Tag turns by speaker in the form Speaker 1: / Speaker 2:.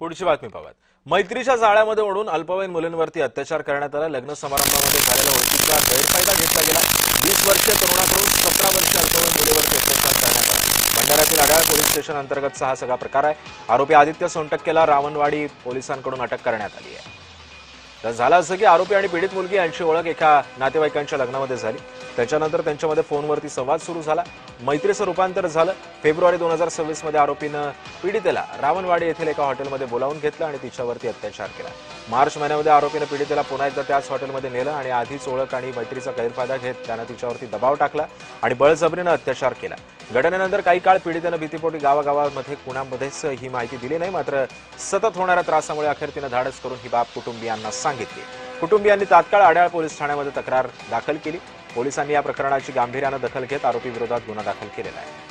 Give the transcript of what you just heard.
Speaker 1: पुढची बातमी पाहूयात। मैत्रीच्या जाळ्यामध्ये ओढून अल्पवयीन मुलींवरती अत्याचार करण्यात आला। लग्न समारंभामध्ये झालेल्या ओळखीचा गैरफायदा घेतला गेला। 20 वर्षीय तरुणाकडून 17 वर्षीय अल्पवयीन मुलीवरती अत्याचार करण्यात आला। भंडाऱ्यातील अड्याळ पोलीस स्टेशन अंतर्गतचा हा सगळा प्रकार आहे। आरोपी आदित्य सोनटक्केला रावणवाडी पोलिसांकडून अटक करण्यात आली आहे। तर झालं असं की आरोपी आणि पीडित मुलगी यांची ओळख एका नातेवाईकांच्या लग्नामध्ये झाली। त्याच्यानंतर त्यांच्यामध्ये फोनवरती संवाद सुरू झाला। मैत्रीचं रूपांतर झालं। फेब्रुवारी 2026 मध्ये आरोपीनं पीडितेला रावणवाडी येथील एका हॉटेलमध्ये बोलावून घेतलं आणि तिच्यावरती अत्याचार केला। मार्च महिन्यामध्ये आरोपीनं पीडितेला पुन्हा एकदा त्याच हॉटेलमध्ये नेलं आणि आधीच ओळख आणि मैत्रीचा गैरफायदा घेत त्यानं तिच्यावरती दबाव टाकला आणि बळजबरीनं अत्याचार केला। घटनेनंतर काही काळ पीडितेनं भीतीपोटी गावागावांमध्ये कुणामध्येच ही माहिती दिली नाही। मात्र सतत होणाऱ्या त्रासामुळे अखेर तिनं धाडस करून ही बाब कुटुंबियांना सांगितली। कुटुंबियांनी तात्काळ अड्याळ पोलीस ठाण्यामध्ये तक्रार दाखल केली। पोलिसांनी या प्रकरणाची गांभीर्यानं दखल घेत आरोपी विरोधात गुन्हा दाखल केलेला आहे।